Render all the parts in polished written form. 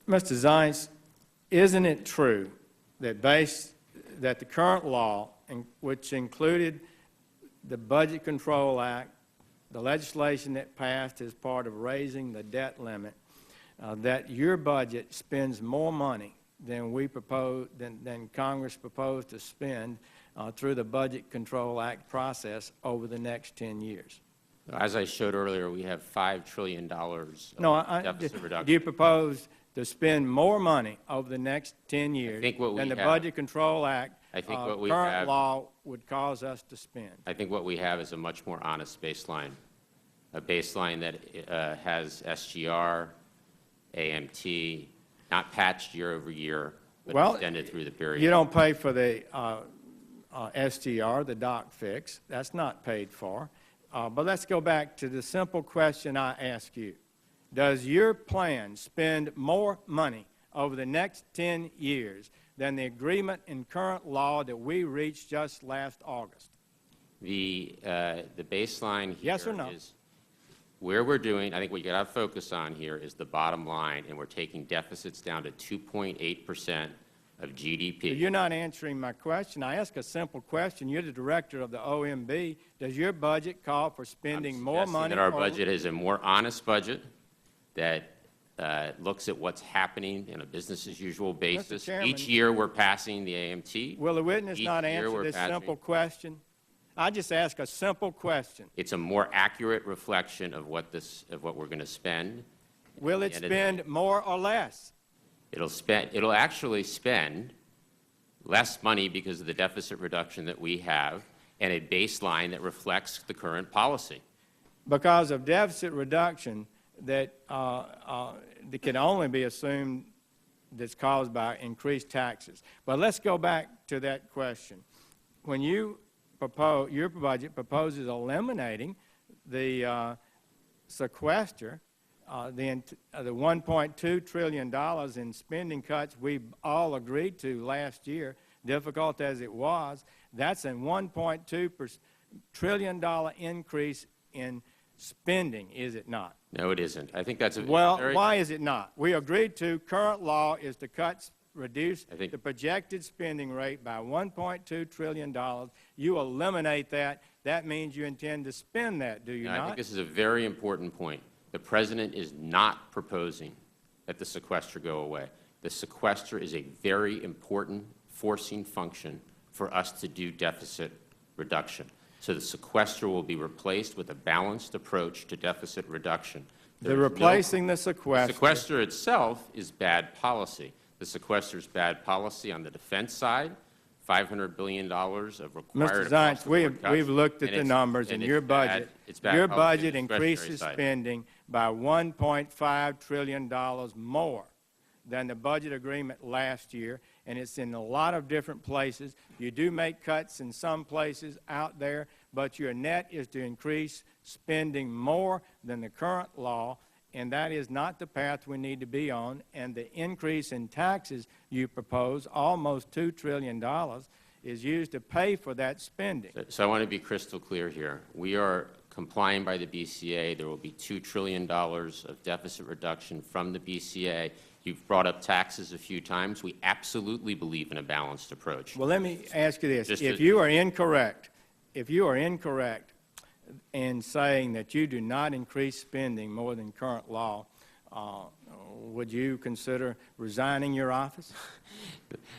Mr. Zients, isn't it true that that the current law, which included the Budget Control Act, the legislation that passed as part of raising the debt limit, that your budget spends more money than than Congress proposed to spend through the Budget Control Act process over the next 10 years? As I showed earlier, we have $5 trillion of deficit reduction. Do you propose to spend more money over the next 10 years than the Budget Control Act current law would cause us to spend? I think what we have is a much more honest baseline, a baseline that has SGR, AMT, not patched year over year, but extended through the period. You don't pay for the SGR, the doc fix. That's not paid for. But let's go back to the simple question I ask you. Does your plan spend more money over the next 10 years than the agreement in current law that we reached just last August? The baseline here yes or no? Is where we're doing, I think what you got to focus on here is the bottom line, and we're taking deficits down to 2.8% of GDP. So you're not answering my question. I ask a simple question. You're the director of the OMB. Does your budget call for spending more money? That our budget is a more honest budget that looks at what's happening in a business-as-usual basis. Each year we're passing the AMT. Will the witness not answer this simple question? I just ask a simple question. It's a more accurate reflection of what we're going to spend. Will it spend more or less? It'll actually spend less money because of the deficit reduction that we have and a baseline that reflects the current policy. Because of deficit reduction that can only be assumed that's caused by increased taxes. But let's go back to that question. When your budget proposes eliminating the sequester, the $1.2 trillion in spending cuts we all agreed to last year, difficult as it was, that's a $1.2 trillion increase in spending, is it not? No, it isn't. I think that's a why is it not? We agreed to, current law is to reduce the projected spending rate by $1.2 trillion. You eliminate that. That means you intend to spend that, do you not? I think this is a very important point. The President is not proposing that the sequester go away. The sequester is a very important forcing function for us to do deficit reduction. So the sequester will be replaced with a balanced approach to deficit reduction. The sequester itself is bad policy. The sequester is bad policy on the defense side, $500 billion of required. Mr. Zients, we've looked at the numbers, and your budget increases spending by $1.5 trillion more than the budget agreement last year, and it's in a lot of different places. You do make cuts in some places out there, but your net is to increase spending more than the current law, and that is not the path we need to be on. And the increase in taxes you propose, almost $2 trillion, is used to pay for that spending. So I want to be crystal clear here. We are complying by the BCA. There will be $2 trillion of deficit reduction from the BCA. You've brought up taxes a few times. We absolutely believe in a balanced approach. Well, let me ask you this. If you are incorrect in saying that you do not increase spending more than current law, would you consider resigning your office?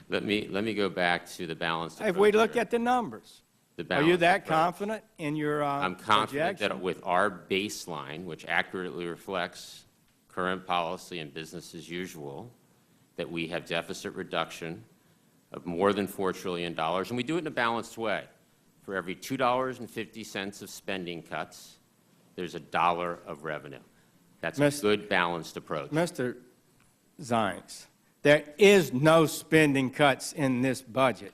Let me go back to the balanced approach. If we look at the numbers, are you that confident in your I'm confident that with our baseline, which accurately reflects current policy and business as usual, that we have deficit reduction of more than $4 trillion, and we do it in a balanced way. For every $2.50 of spending cuts, there's $1 of revenue. That's a good balanced approach. Mr. Zients, there is no spending cuts in this budget.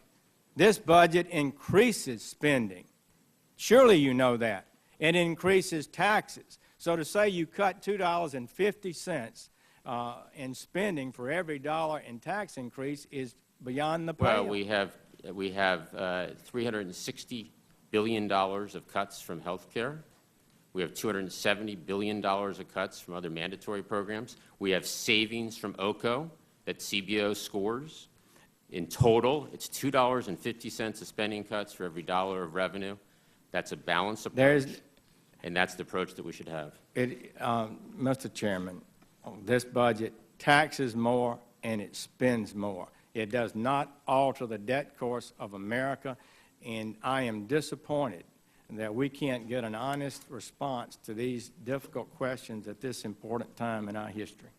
This budget increases spending. Surely you know that. It increases taxes. So to say you cut $2.50 in spending for every dollar in tax increase is beyond the pale. Well, we have $360 billion of cuts from health care. We have $270 billion of cuts from other mandatory programs. We have savings from OCO that CBO scores. In total, it's $2.50 of spending cuts for every dollar of revenue. That's a balanced approach, and that's the approach that we should have. Mr. Chairman, on this budget, taxes more and it spends more. It does not alter the debt course of America, and I am disappointed that we can't get an honest response to these difficult questions at this important time in our history.